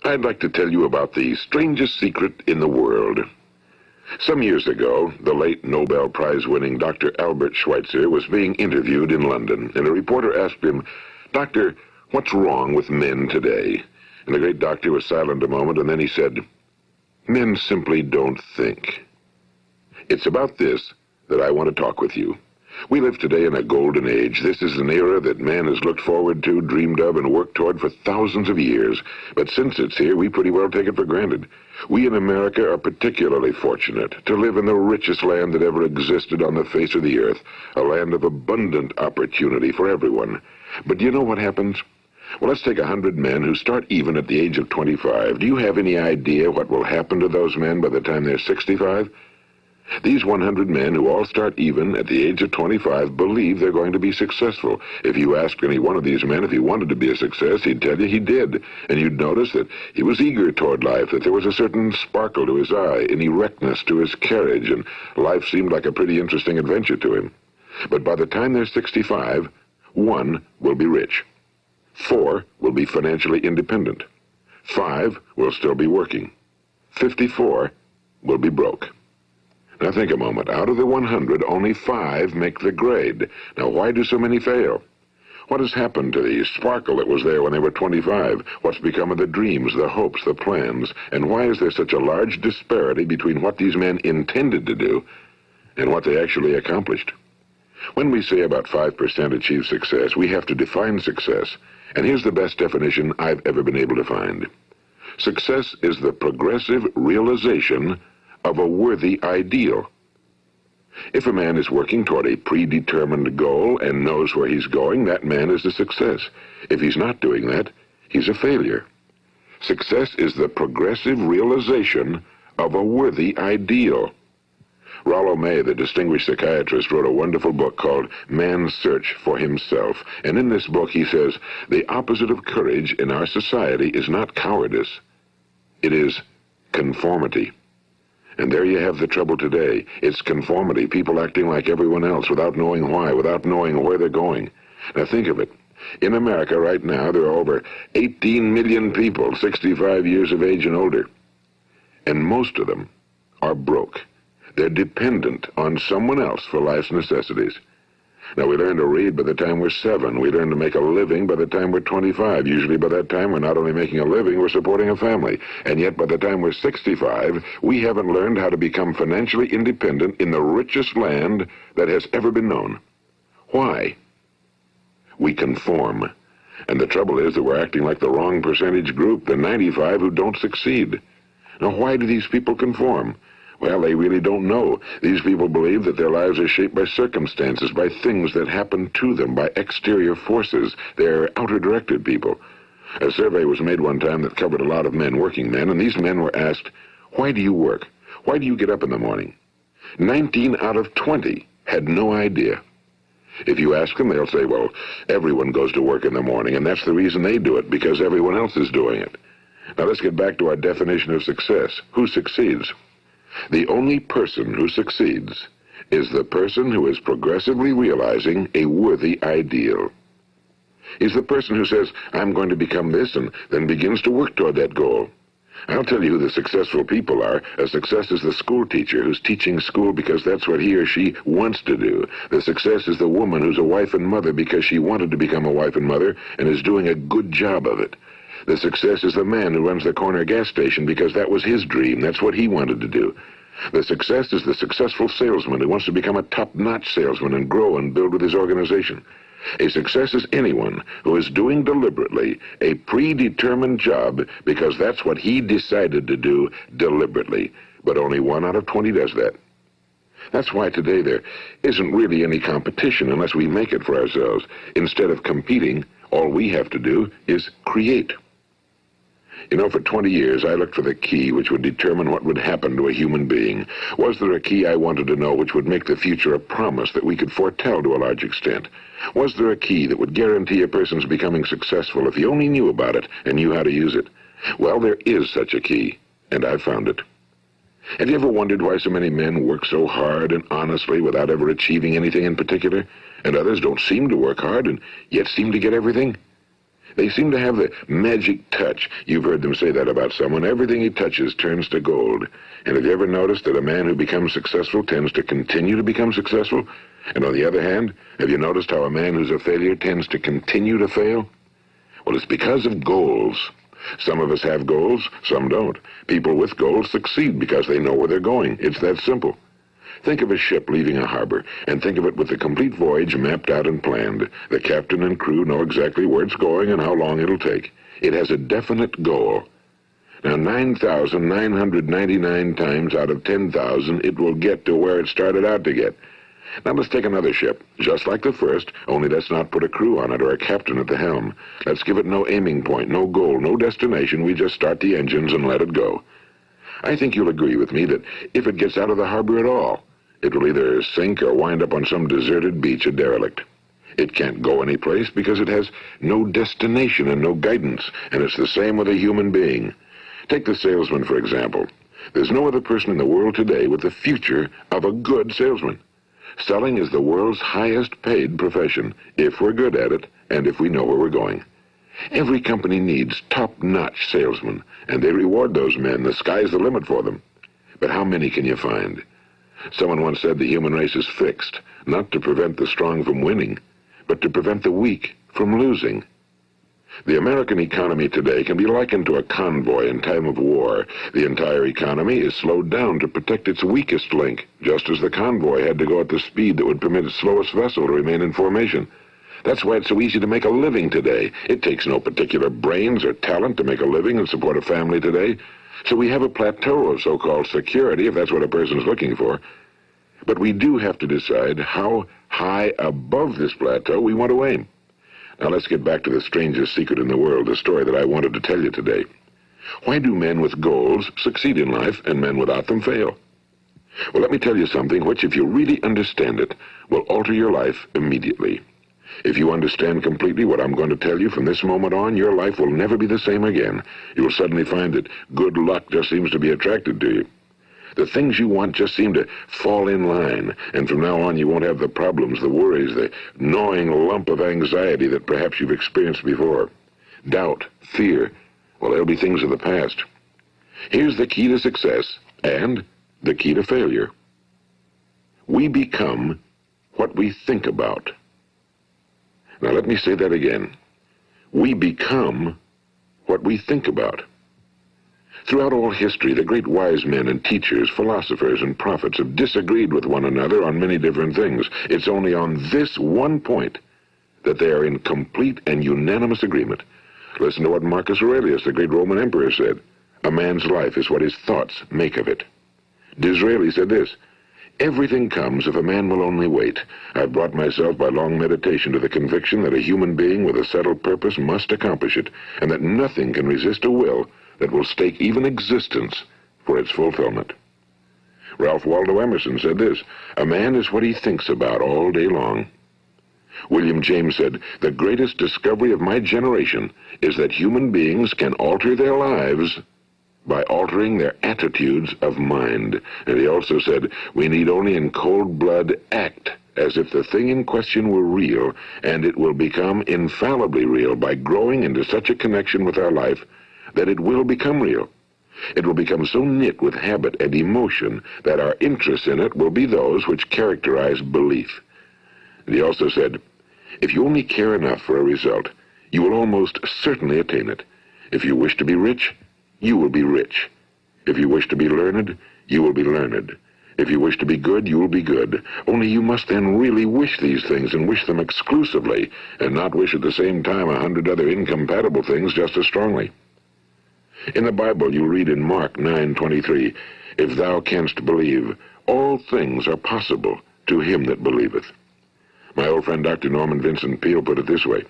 I'd like to tell you about the strangest secret in the world. Some years ago, the late Nobel Prize-winning Dr. Albert Schweitzer was being interviewed in London, and a reporter asked him, "Doctor, what's wrong with men today?" And the great doctor was silent a moment, and then he said, "Men simply don't think." It's about this that I want to talk with you. We live today in a golden age. This is an era that man has looked forward to, dreamed of, and worked toward for thousands of years. But since it's here, we pretty well take it for granted. We in America are particularly fortunate to live in the richest land that ever existed on the face of the earth, a land of abundant opportunity for everyone. But do you know what happens? Well, let's take 100 men who start even at the age of 25. Do you have any idea what will happen to those men by the time they're 65? These 100 men who all start even at the age of 25 believe they're going to be successful. If you asked any one of these men if he wanted to be a success, he'd tell you he did. And you'd notice that he was eager toward life, that there was a certain sparkle to his eye, an erectness to his carriage, and life seemed like a pretty interesting adventure to him. But by the time they're 65, 1 will be rich. 4 will be financially independent. 5 will still be working. 54 will be broke. Now think a moment. Out of the 100, only 5 make the grade. Now why do so many fail? What has happened to the sparkle that was there when they were 25? What's become of the dreams, the hopes, the plans? And why is there such a large disparity between what these men intended to do and what they actually accomplished? When we say about 5% achieve success, we have to define success. And here's the best definition I've ever been able to find. Success is the progressive realization of a worthy ideal. If a man is working toward a predetermined goal and knows where he's going, that man is a success. If he's not doing that, he's a failure. Success is the progressive realization of a worthy ideal. Rollo May, the distinguished psychiatrist, wrote a wonderful book called Man's Search for Himself. And in this book he says, the opposite of courage in our society is not cowardice. It is conformity. And there you have the trouble today. It's conformity, people acting like everyone else without knowing why, without knowing where they're going. Now think of it. In America right now, there are over 18 million people 65 years of age and older. And most of them are broke. They're dependent on someone else for life's necessities. Now, we learn to read by the time we're 7. We learn to make a living by the time we're 25. Usually by that time, we're not only making a living, we're supporting a family. And yet, by the time we're 65, we haven't learned how to become financially independent in the richest land that has ever been known. Why? We conform. And the trouble is that we're acting like the wrong percentage group, the 95 who don't succeed. Now, why do these people conform? Well, they really don't know. These people believe that their lives are shaped by circumstances, by things that happen to them, by exterior forces. They're outer-directed people. A survey was made one time that covered a lot of men, working men, and these men were asked, "Why do you work? Why do you get up in the morning?" 19 out of 20 had no idea. If you ask them, they'll say, well, everyone goes to work in the morning, and that's the reason they do it, because everyone else is doing it. Now let's get back to our definition of success. Who succeeds? The only person who succeeds is the person who is progressively realizing a worthy ideal. He's the person who says, I'm going to become this, and then begins to work toward that goal. I'll tell you who the successful people are. A success is the school teacher who's teaching school because that's what he or she wants to do. The success is the woman who's a wife and mother because she wanted to become a wife and mother and is doing a good job of it. The success is the man who runs the corner gas station because that was his dream. That's what he wanted to do. The success is the successful salesman who wants to become a top-notch salesman and grow and build with his organization. A success is anyone who is doing deliberately a predetermined job because that's what he decided to do deliberately. But only 1 out of 20 does that. That's why today there isn't really any competition unless we make it for ourselves. Instead of competing, all we have to do is create. You know, for 20 years, I looked for the key which would determine what would happen to a human being. Was there a key I wanted to know which would make the future a promise that we could foretell to a large extent? Was there a key that would guarantee a person's becoming successful if he only knew about it and knew how to use it? Well, there is such a key, and I've found it. Have you ever wondered why so many men work so hard and honestly without ever achieving anything in particular, and others don't seem to work hard and yet seem to get everything? They seem to have the magic touch. You've heard them say that about someone. Everything he touches turns to gold. And have you ever noticed that a man who becomes successful tends to continue to become successful? And on the other hand, have you noticed how a man who's a failure tends to continue to fail? Well, it's because of goals. Some of us have goals, some don't. People with goals succeed because they know where they're going. It's that simple. Think of a ship leaving a harbor, and think of it with the complete voyage mapped out and planned. The captain and crew know exactly where it's going and how long it'll take. It has a definite goal. Now, 9,999 times out of 10,000, it will get to where it started out to get. Now let's take another ship, just like the first, only let's not put a crew on it or a captain at the helm. Let's give it no aiming point, no goal, no destination. We just start the engines and let it go. I think you'll agree with me that if it gets out of the harbor at all, it will either sink or wind up on some deserted beach, a derelict. It can't go anyplace because it has no destination and no guidance, and it's the same with a human being. Take the salesman, for example. There's no other person in the world today with the future of a good salesman. Selling is the world's highest paid profession, if we're good at it and if we know where we're going. Every company needs top-notch salesmen, and they reward those men. The sky's the limit for them. But how many can you find? Someone once said the human race is fixed, not to prevent the strong from winning, but to prevent the weak from losing. The American economy today can be likened to a convoy in time of war. The entire economy is slowed down to protect its weakest link, just as the convoy had to go at the speed that would permit its slowest vessel to remain in formation. That's why it's so easy to make a living today. It takes no particular brains or talent to make a living and support a family today. So we have a plateau of so-called security, if that's what a person's looking for. But we do have to decide how high above this plateau we want to aim. Now let's get back to the strangest secret in the world, the story that I wanted to tell you today. Why do men with goals succeed in life and men without them fail? Well, let me tell you something which, if you really understand it, will alter your life immediately. If you understand completely what I'm going to tell you from this moment on, your life will never be the same again. You'll suddenly find that good luck just seems to be attracted to you. The things you want just seem to fall in line, and from now on you won't have the problems, the worries, the gnawing lump of anxiety that perhaps you've experienced before. Doubt, fear, well, they'll be things of the past. Here's the key to success and the key to failure. We become what we think about. Now let me say that again. We become what we think about. Throughout all history, the great wise men and teachers, philosophers and prophets have disagreed with one another on many different things. It's only on this one point that they are in complete and unanimous agreement. Listen to what Marcus Aurelius, the great Roman emperor, said. A man's life is what his thoughts make of it. Disraeli said this, everything comes if a man will only wait. I've brought myself by long meditation to the conviction that a human being with a settled purpose must accomplish it, and that nothing can resist a will that will stake even existence for its fulfillment. Ralph Waldo Emerson said this, a man is what he thinks about all day long. William James said, the greatest discovery of my generation is that human beings can alter their lives by altering their attitudes of mind. And he also said, we need only in cold blood act as if the thing in question were real, and it will become infallibly real by growing into such a connection with our life that it will become real. It will become so knit with habit and emotion that our interest in it will be those which characterize belief. And he also said, if you only care enough for a result, you will almost certainly attain it. If you wish to be rich, you will be rich. If you wish to be learned, you will be learned. If you wish to be good, you will be good. Only you must then really wish these things and wish them exclusively, and not wish at the same time 100 other incompatible things just as strongly. In the Bible, you read in Mark 9:23, if thou canst believe, all things are possible to him that believeth. My old friend Dr. Norman Vincent Peale put it this way,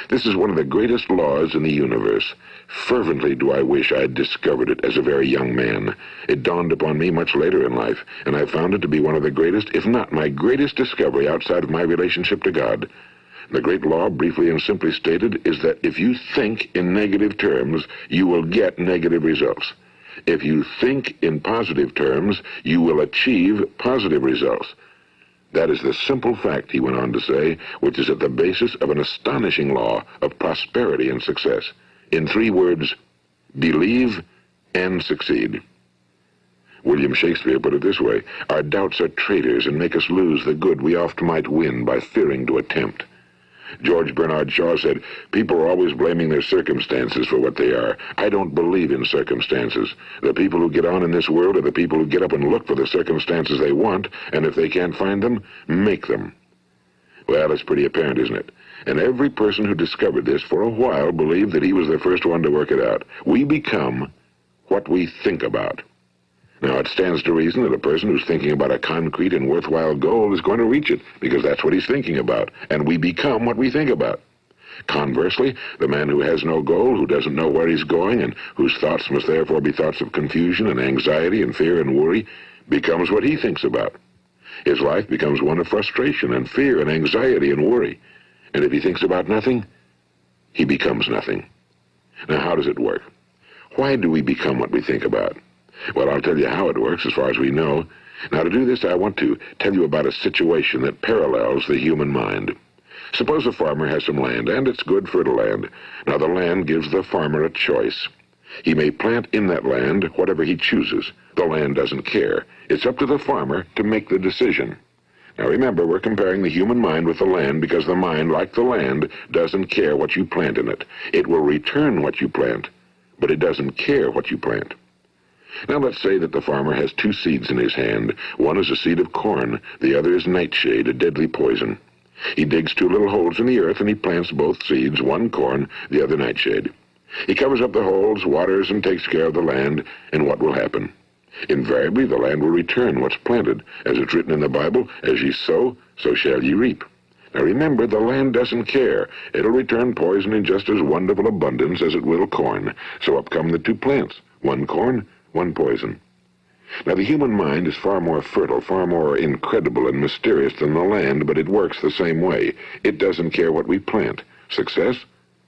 this is one of the greatest laws in the universe. Fervently do I wish I had discovered it as a very young man. It dawned upon me much later in life, and I found it to be one of the greatest, if not my greatest discovery outside of my relationship to God. The great law, briefly and simply stated, is that if you think in negative terms, you will get negative results. If you think in positive terms, you will achieve positive results. That is the simple fact, he went on to say, which is at the basis of an astonishing law of prosperity and success. In 3 words, believe and succeed. William Shakespeare put it this way: our doubts are traitors and make us lose the good we oft might win by fearing to attempt. George Bernard Shaw said, people are always blaming their circumstances for what they are. I don't believe in circumstances. The people who get on in this world are the people who get up and look for the circumstances they want, and if they can't find them, make them. Well, it's pretty apparent, isn't it? And every person who discovered this for a while believed that he was the first one to work it out. We become what we think about. Now, it stands to reason that a person who's thinking about a concrete and worthwhile goal is going to reach it, because that's what he's thinking about, and we become what we think about. Conversely, the man who has no goal, who doesn't know where he's going, and whose thoughts must therefore be thoughts of confusion and anxiety and fear and worry, becomes what he thinks about. His life becomes one of frustration and fear and anxiety and worry. And if he thinks about nothing, he becomes nothing. Now, how does it work? Why do we become what we think about? Well, I'll tell you how it works as far as we know. Now, to do this, I want to tell you about a situation that parallels the human mind. Suppose a farmer has some land, and it's good fertile land. Now, the land gives the farmer a choice. He may plant in that land whatever he chooses. The land doesn't care. It's up to the farmer to make the decision. Now, remember, we're comparing the human mind with the land because the mind, like the land, doesn't care what you plant in it. It will return what you plant, but it doesn't care what you plant. Now, let's say that the farmer has 2 seeds in his hand. One is a seed of corn. The other is nightshade, a deadly poison. He digs 2 little holes in the earth, and he plants both seeds, one corn, the other nightshade. He covers up the holes, waters, and takes care of the land, and what will happen? Invariably, the land will return what's planted. As it's written in the Bible, as ye sow, so shall ye reap. Now remember, the land doesn't care. It'll return poison in just as wonderful abundance as it will corn. So up come the 2 plants, one corn, one poison. Now, the human mind is far more fertile, far more incredible and mysterious than the land, but it works the same way. It doesn't care what we plant. Success,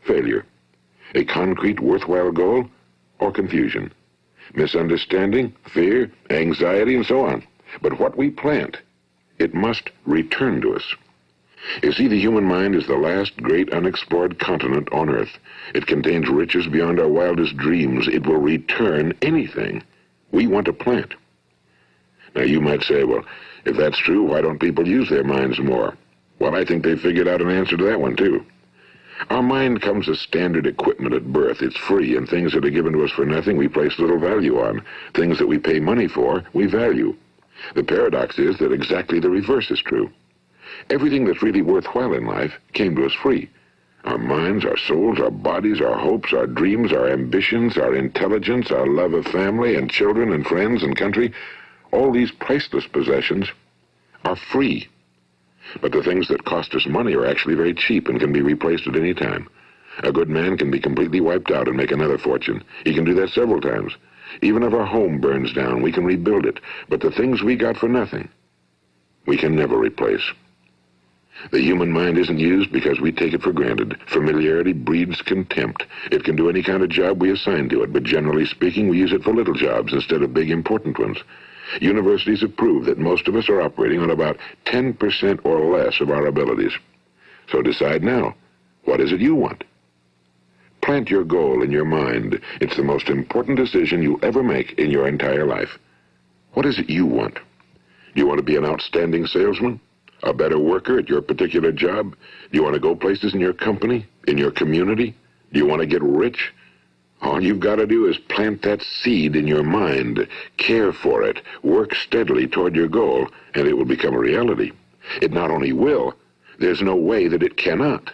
failure. A concrete, worthwhile goal, or confusion. Misunderstanding, fear, anxiety, and so on. But what we plant, it must return to us. You see, the human mind is the last great unexplored continent on Earth. It contains riches beyond our wildest dreams. It will return anything we want to plant. Now, you might say, well, if that's true, why don't people use their minds more? Well, I think they've figured out an answer to that one, too. Our mind comes as standard equipment at birth. It's free, and things that are given to us for nothing we place little value on. Things that we pay money for, we value. The paradox is that exactly the reverse is true. Everything that's really worthwhile in life came to us free. Our minds, our souls, our bodies, our hopes, our dreams, our ambitions, our intelligence, our love of family and children and friends and country, all these priceless possessions are free. But the things that cost us money are actually very cheap and can be replaced at any time. A good man can be completely wiped out and make another fortune. He can do that several times. Even if our home burns down, we can rebuild it. But the things we got for nothing, we can never replace. The human mind isn't used because we take it for granted. Familiarity breeds contempt. It can do any kind of job we assign to it, but generally speaking, we use it for little jobs instead of big, important ones. Universities have proved that most of us are operating on about 10% or less of our abilities. So decide now, what is it you want? Plant your goal in your mind. It's the most important decision you'll ever make in your entire life. What is it you want? Do you want to be an outstanding salesman? A better worker at your particular job? Do you want to go places in your company, in your community? Do you want to get rich? All you've got to do is plant that seed in your mind, care for it, work steadily toward your goal, and it will become a reality. It not only will, there's no way that it cannot.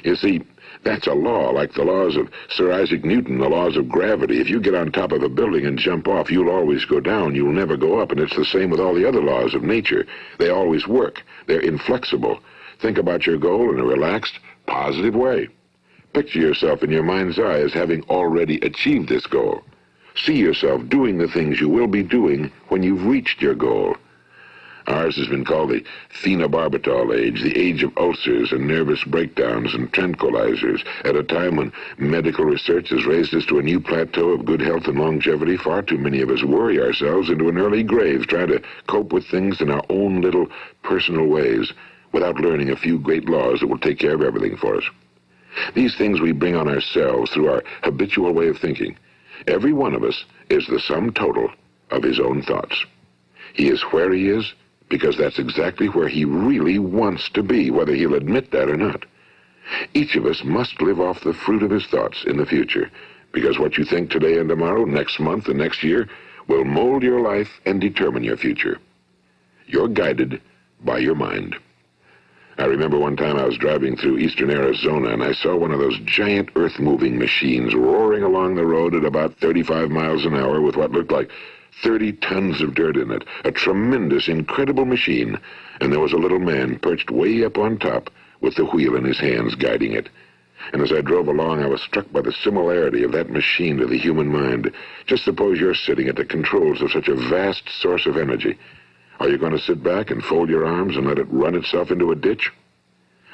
You see, that's a law, like the laws of Sir Isaac Newton, the laws of gravity. If you get on top of a building and jump off, you'll always go down. You'll never go up, and it's the same with all the other laws of nature. They always work. They're inflexible. Think about your goal in a relaxed, positive way. Picture yourself in your mind's eye as having already achieved this goal. See yourself doing the things you will be doing when you've reached your goal. Ours has been called the phenobarbital age, the age of ulcers and nervous breakdowns and tranquilizers. At a time when medical research has raised us to a new plateau of good health and longevity, far too many of us worry ourselves into an early grave trying to cope with things in our own little personal ways without learning a few great laws that will take care of everything for us. These things we bring on ourselves through our habitual way of thinking. Every one of us is the sum total of his own thoughts. He is where he is because that's exactly where he really wants to be, whether he'll admit that or not. Each of us must live off the fruit of his thoughts in the future, because what you think today and tomorrow, next month and next year, will mold your life and determine your future. You're guided by your mind. I remember one time I was driving through eastern Arizona and I saw one of those giant earth-moving machines roaring along the road at about 35 miles an hour with what looked like 30 tons of dirt in it. A tremendous, incredible machine, and there was a little man perched way up on top with the wheel in his hands guiding it. And as I drove along, I was struck by the similarity of that machine to the human mind. Just suppose you're sitting at the controls of such a vast source of energy. Are you going to sit back and fold your arms and let it run itself into a ditch?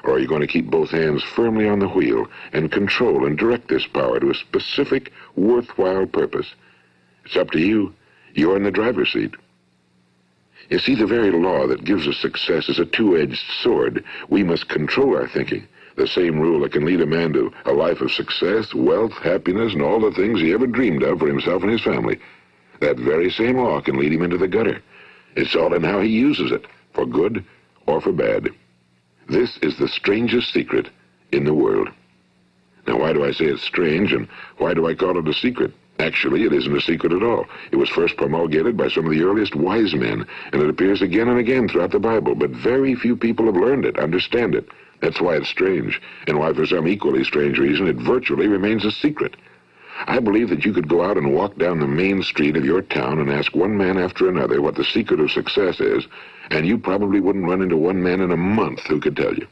Or are you going to keep both hands firmly on the wheel and control and direct this power to a specific, worthwhile purpose? It's up to you. You're in the driver's seat. You see, the very law that gives us success is a two-edged sword. We must control our thinking. The same rule that can lead a man to a life of success, wealth, happiness, and all the things he ever dreamed of for himself and his family. That very same law can lead him into the gutter. It's all in how he uses it, for good or for bad. This is the strangest secret in the world. Now, why do I say it's strange, and why do I call it a secret? Actually, it isn't a secret at all. It was first promulgated by some of the earliest wise men, and it appears again and again throughout the Bible, but very few people have learned it, understand it. That's why it's strange, and why for some equally strange reason it virtually remains a secret. I believe that you could go out and walk down the main street of your town and ask one man after another what the secret of success is, and you probably wouldn't run into one man in a month who could tell you.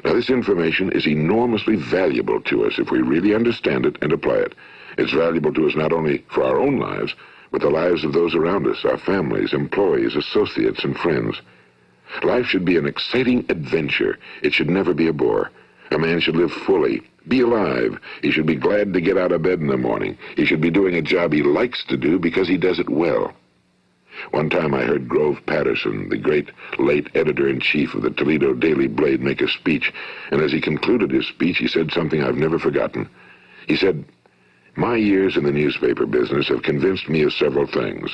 Now, this information is enormously valuable to us if we really understand it and apply it. It's valuable to us not only for our own lives, but the lives of those around us, our families, employees, associates, and friends. Life should be an exciting adventure. It should never be a bore. A man should live fully, be alive. He should be glad to get out of bed in the morning. He should be doing a job he likes to do because he does it well. One time I heard Grove Patterson, the great late editor-in-chief of the Toledo Daily Blade, make a speech, and as he concluded his speech, he said something I've never forgotten. He said, "My years in the newspaper business have convinced me of several things.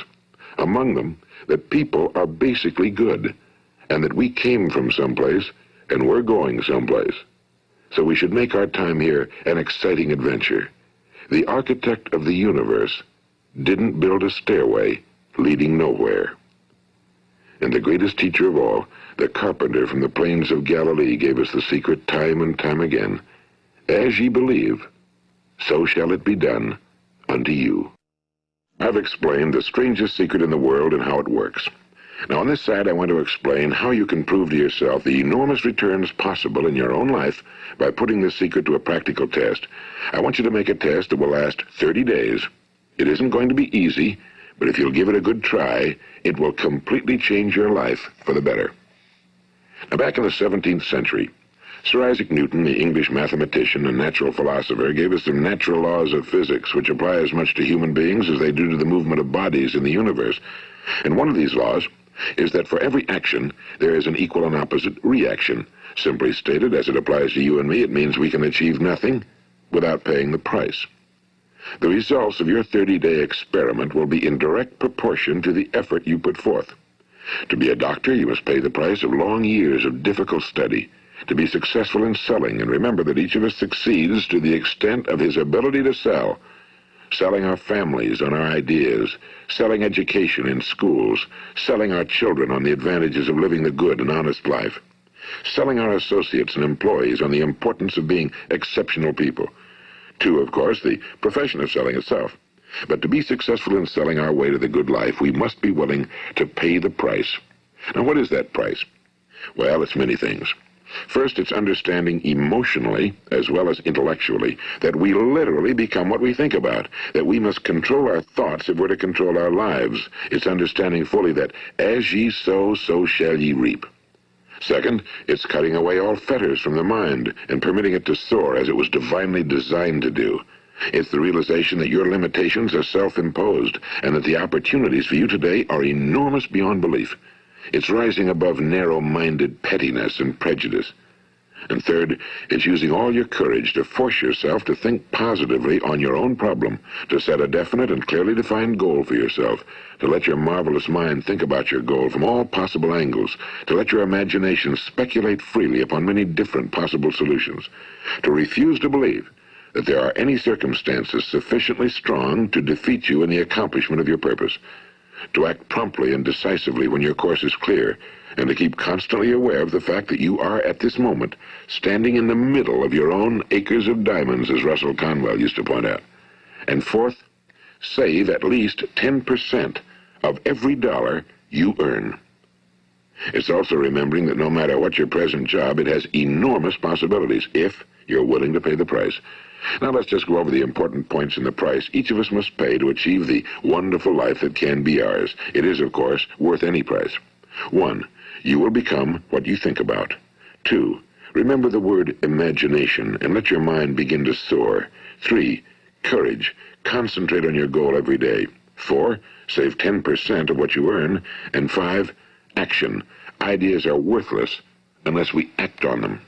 Among them, that people are basically good, and that we came from someplace and we're going someplace. So we should make our time here an exciting adventure. The architect of the universe didn't build a stairway leading nowhere." And the greatest teacher of all, the carpenter from the plains of Galilee, gave us the secret time and time again. As ye believe, so shall it be done unto you. I've explained the strangest secret in the world and how it works. Now, on this side, I want to explain how you can prove to yourself the enormous returns possible in your own life by putting this secret to a practical test. I want you to make a test that will last 30 days. It isn't going to be easy, but if you'll give it a good try, it will completely change your life for the better. Now, back in the 17th century, Sir Isaac Newton, the English mathematician and natural philosopher, gave us some natural laws of physics which apply as much to human beings as they do to the movement of bodies in the universe. And one of these laws is that for every action, there is an equal and opposite reaction. Simply stated, as it applies to you and me, it means we can achieve nothing without paying the price. The results of your 30-day experiment will be in direct proportion to the effort you put forth. To be a doctor, you must pay the price of long years of difficult study. To be successful in selling, and remember that each of us succeeds to the extent of his ability to sell. Selling our families on our ideas, selling education in schools, selling our children on the advantages of living the good and honest life, selling our associates and employees on the importance of being exceptional people. To, of course, the profession of selling itself. But to be successful in selling our way to the good life, we must be willing to pay the price. Now, what is that price? Well, it's many things. First, it's understanding emotionally, as well as intellectually, that we literally become what we think about, that we must control our thoughts if we're to control our lives. It's understanding fully that as ye sow, so shall ye reap. Second, it's cutting away all fetters from the mind and permitting it to soar as it was divinely designed to do. It's the realization that your limitations are self-imposed and that the opportunities for you today are enormous beyond belief. It's rising above narrow-minded pettiness and prejudice. And third, it's using all your courage to force yourself to think positively on your own problem, to set a definite and clearly defined goal for yourself, to let your marvelous mind think about your goal from all possible angles, to let your imagination speculate freely upon many different possible solutions, to refuse to believe that there are any circumstances sufficiently strong to defeat you in the accomplishment of your purpose, to act promptly and decisively when your course is clear, and to keep constantly aware of the fact that you are, at this moment, standing in the middle of your own acres of diamonds, as Russell Conwell used to point out. And fourth, save at least 10% of every dollar you earn. It's also remembering that no matter what your present job, it has enormous possibilities, if you're willing to pay the price. Now let's just go over the important points in the price each of us must pay to achieve the wonderful life that can be ours. It is, of course, worth any price. 1. You will become what you think about. 2. Remember the word imagination and let your mind begin to soar. 3. Courage. Concentrate on your goal every day. 4. Save 10% of what you earn. And 5. Action. Ideas are worthless unless we act on them.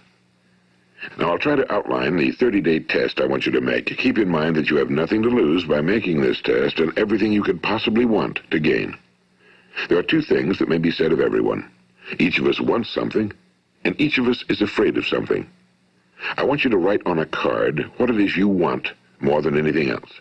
Now, I'll try to outline the 30-day test I want you to make. Keep in mind that you have nothing to lose by making this test and everything you could possibly want to gain. There are two things that may be said of everyone. Each of us wants something, and each of us is afraid of something. I want you to write on a card what it is you want more than anything else.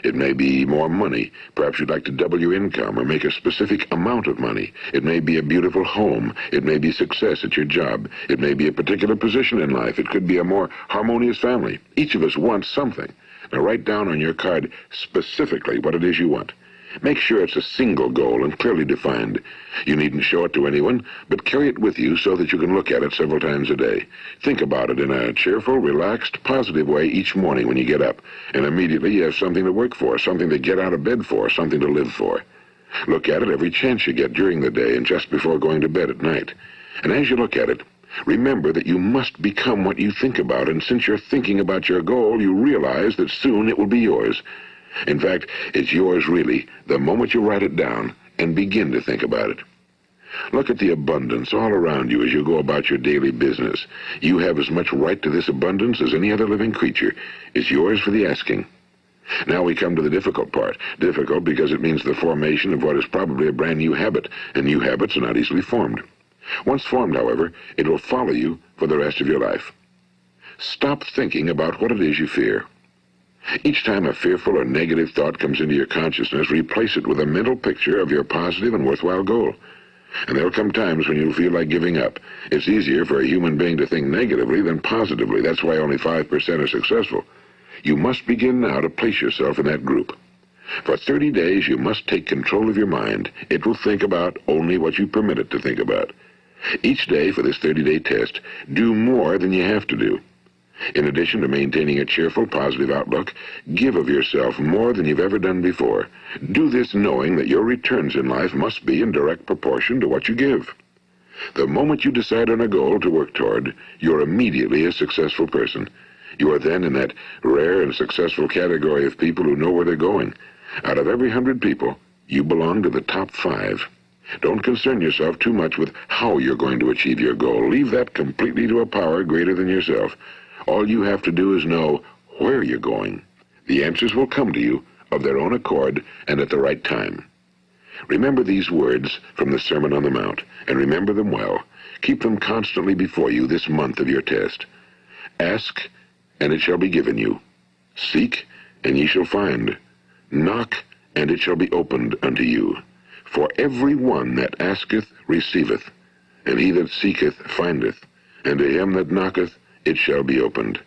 It may be more money. Perhaps you'd like to double your income or make a specific amount of money. It may be a beautiful home. It may be success at your job. It may be a particular position in life. It could be a more harmonious family. Each of us wants something. Now write down on your card specifically what it is you want. Make sure it's a single goal and clearly defined. You needn't show it to anyone, but carry it with you so that you can look at it several times a day. Think about it in a cheerful, relaxed, positive way each morning when you get up, and immediately you have something to work for, something to get out of bed for, something to live for. Look at it every chance you get during the day and just before going to bed at night. And as you look at it, remember that you must become what you think about, and since you're thinking about your goal, you realize that soon it will be yours. In fact, it's yours really the moment you write it down and begin to think about it. Look at the abundance all around you as you go about your daily business. You have as much right to this abundance as any other living creature. It's yours for the asking. Now we come to the difficult part. Difficult because it means the formation of what is probably a brand new habit, and new habits are not easily formed. Once formed, however, it will follow you for the rest of your life. Stop thinking about what it is you fear. Each time a fearful or negative thought comes into your consciousness, replace it with a mental picture of your positive and worthwhile goal. And there will come times when you'll feel like giving up. It's easier for a human being to think negatively than positively. That's why only 5% are successful. You must begin now to place yourself in that group. For 30 days, you must take control of your mind. It will think about only what you permit it to think about. Each day for this 30-day test, do more than you have to do. In addition to maintaining a cheerful, positive outlook, give of yourself more than you've ever done before. Do this knowing that your returns in life must be in direct proportion to what you give. The moment you decide on a goal to work toward, you're immediately a successful person. You are then in that rare and successful category of people who know where they're going. Out of every 100 people, you belong to the top 5. Don't concern yourself too much with how you're going to achieve your goal. Leave that completely to a power greater than yourself. All you have to do is know where you're going. The answers will come to you of their own accord and at the right time. Remember these words from the Sermon on the Mount, and remember them well. Keep them constantly before you this month of your test. Ask, and it shall be given you. Seek, and ye shall find. Knock, and it shall be opened unto you. For every one that asketh receiveth, and he that seeketh findeth, and to him that knocketh it shall be opened.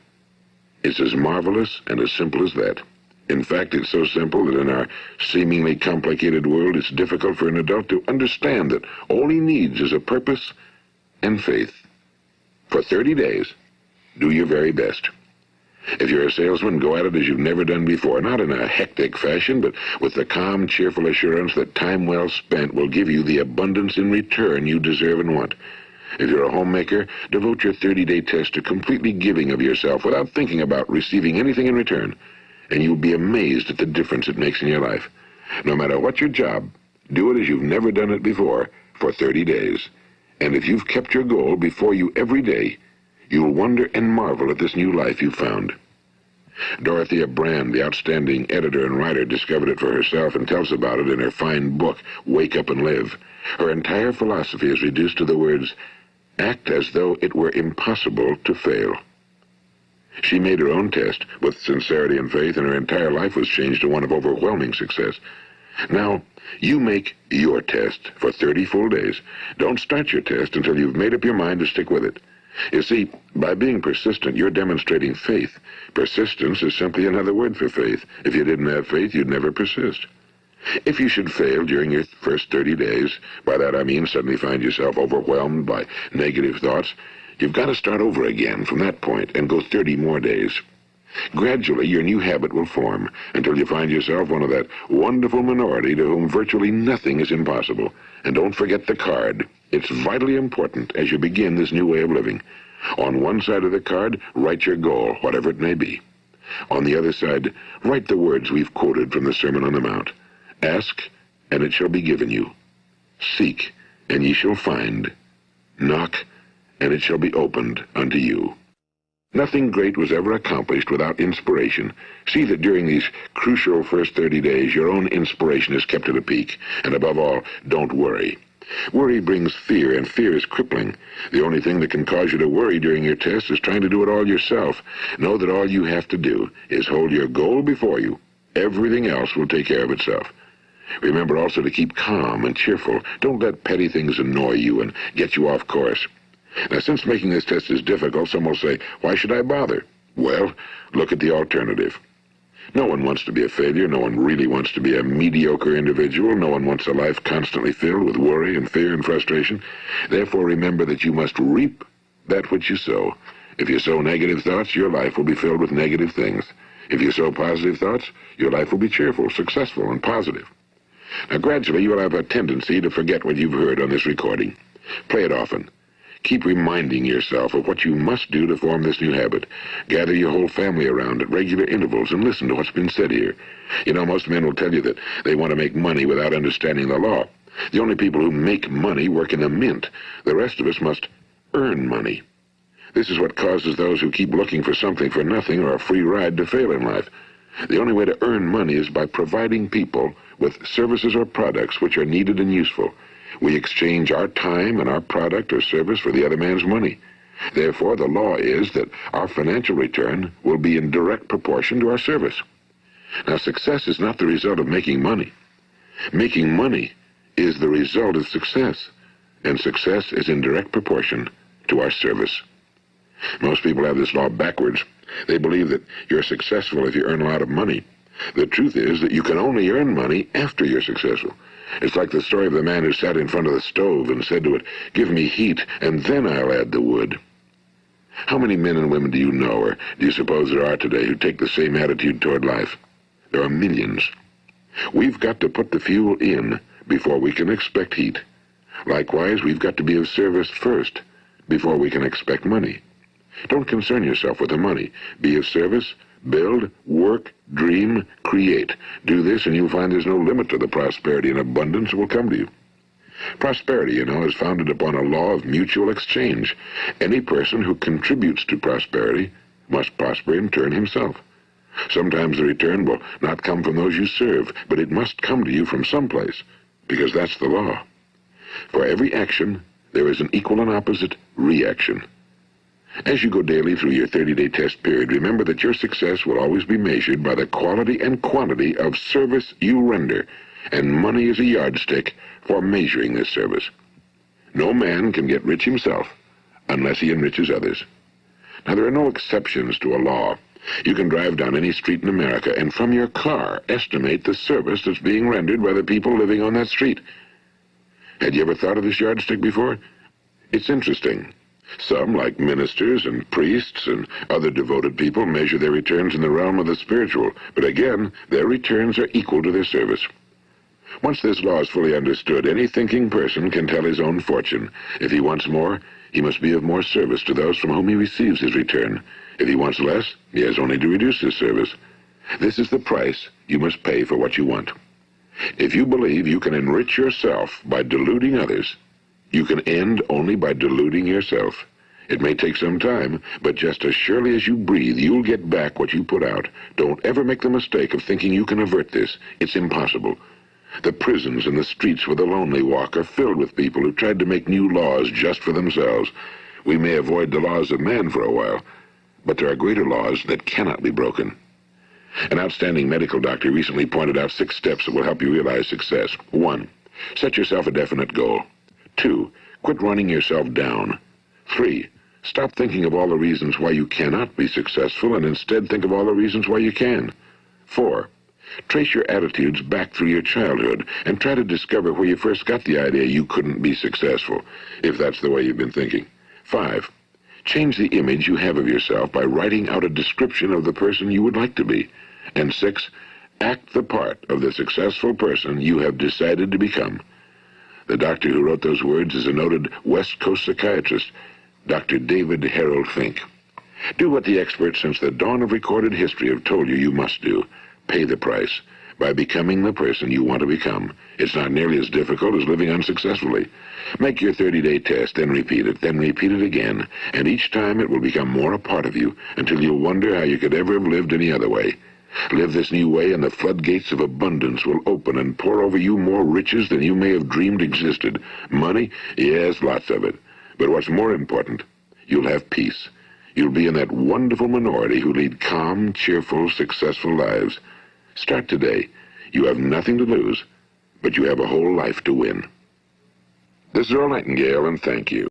It's as marvelous and as simple as that. In fact, it's so simple that in our seemingly complicated world, it's difficult for an adult to understand that all he needs is a purpose and faith. For 30 days, do your very best. If you're a salesman, go at it as you've never done before, not in a hectic fashion, but with the calm, cheerful assurance that time well spent will give you the abundance in return you deserve and want. If you're a homemaker, devote your 30-day test to completely giving of yourself without thinking about receiving anything in return, and you'll be amazed at the difference it makes in your life. No matter what your job, do it as you've never done it before for 30 days. And if you've kept your goal before you every day, you'll wonder and marvel at this new life you've found. Dorothea Brand, the outstanding editor and writer, discovered it for herself and tells about it in her fine book, Wake Up and Live. Her entire philosophy is reduced to the words, act as though it were impossible to fail. She made her own test with sincerity and faith, and her entire life was changed to one of overwhelming success. Now, you make your test for 30 full days. Don't start your test until you've made up your mind to stick with it. You see, by being persistent, you're demonstrating faith. Persistence is simply another word for faith. If you didn't have faith, you'd never persist. If you should fail during your first 30 days, by that I mean suddenly find yourself overwhelmed by negative thoughts, you've got to start over again from that point and go 30 more days. Gradually, your new habit will form until you find yourself one of that wonderful minority to whom virtually nothing is impossible. And don't forget the card. It's vitally important as you begin this new way of living. On one side of the card, write your goal, whatever it may be. On the other side, write the words we've quoted from the Sermon on the Mount. Ask, and it shall be given you. Seek, and ye shall find. Knock, and it shall be opened unto you. Nothing great was ever accomplished without inspiration. See that during these crucial first 30 days, your own inspiration is kept at a peak. And above all, don't worry. Worry brings fear, and fear is crippling. The only thing that can cause you to worry during your test is trying to do it all yourself. Know that all you have to do is hold your goal before you. Everything else will take care of itself. Remember also to keep calm and cheerful. Don't let petty things annoy you and get you off course. Now, since making this test is difficult, some will say, why should I bother? Well, look at the alternative. No one wants to be a failure. No one really wants to be a mediocre individual. No one wants a life constantly filled with worry and fear and frustration. Therefore, remember that you must reap that which you sow. If you sow negative thoughts, your life will be filled with negative things. If you sow positive thoughts, your life will be cheerful, successful, and positive. Now, gradually, you will have a tendency to forget what you've heard on this recording. Play it often. Keep reminding yourself of what you must do to form this new habit. Gather your whole family around at regular intervals and listen to what's been said here. You know, most men will tell you that they want to make money without understanding the law. The only people who make money work in a mint. The rest of us must earn money. This is what causes those who keep looking for something for nothing or a free ride to fail in life. The only way to earn money is by providing people with services or products which are needed and useful. We exchange our time and our product or service for the other man's money. Therefore, the law is that our financial return will be in direct proportion to our service. Now, success is not the result of making money. Making money is the result of success, and success is in direct proportion to our service. Most people have this law backwards. They believe that you're successful if you earn a lot of money. The truth is that you can only earn money after you're successful. It's like the story of the man who sat in front of the stove and said to it, "Give me heat, and then I'll add the wood." How many men and women do you know, or do you suppose there are today, who take the same attitude toward life? There are millions. We've got to put the fuel in before we can expect heat. Likewise, we've got to be of service first before we can expect money. Don't concern yourself with the money. Be of service. Build, work, dream, create. Do this and you'll find there's no limit to the prosperity and abundance that will come to you. Prosperity, you know, is founded upon a law of mutual exchange. Any person who contributes to prosperity must prosper in turn himself. Sometimes the return will not come from those you serve, but it must come to you from someplace, because that's the law. For every action, there is an equal and opposite reaction. As you go daily through your 30-day test period, remember that your success will always be measured by the quality and quantity of service you render, and money is a yardstick for measuring this service. No man can get rich himself unless he enriches others. Now, there are no exceptions to a law. You can drive down any street in America and from your car estimate the service that's being rendered by the people living on that street. Had you ever thought of this yardstick before? It's interesting. Some, like ministers and priests and other devoted people, measure their returns in the realm of the spiritual, but again, their returns are equal to their service. Once this law is fully understood, any thinking person can tell his own fortune. If he wants more, he must be of more service to those from whom he receives his return. If he wants less, he has only to reduce his service. This is the price you must pay for what you want. If you believe you can enrich yourself by deluding others, you can end only by deluding yourself. It may take some time, but just as surely as you breathe, you'll get back what you put out. Don't ever make the mistake of thinking you can avert this. It's impossible. The prisons and the streets where the lonely walk are filled with people who tried to make new laws just for themselves. We may avoid the laws of man for a while, but there are greater laws that cannot be broken. An outstanding medical doctor recently pointed out 6 steps that will help you realize success. 1. Set yourself a definite goal. 2. Quit running yourself down. 3. Stop thinking of all the reasons why you cannot be successful and instead think of all the reasons why you can. 4. Trace your attitudes back through your childhood and try to discover where you first got the idea you couldn't be successful, if that's the way you've been thinking. 5. Change the image you have of yourself by writing out a description of the person you would like to be. And 6. Act the part of the successful person you have decided to become. The doctor who wrote those words is a noted West Coast psychiatrist, Dr. David Harold Fink. Do what the experts since the dawn of recorded history have told you must do. Pay the price by becoming the person you want to become. It's not nearly as difficult as living unsuccessfully. Make your 30-day test, then repeat it again, and each time it will become more a part of you until you'll wonder how you could ever have lived any other way. Live this new way and the floodgates of abundance will open and pour over you more riches than you may have dreamed existed. Money? Yes, lots of it. But what's more important, you'll have peace. You'll be in that wonderful minority who lead calm, cheerful, successful lives. Start today. You have nothing to lose, but you have a whole life to win. This is Earl Nightingale, and thank you.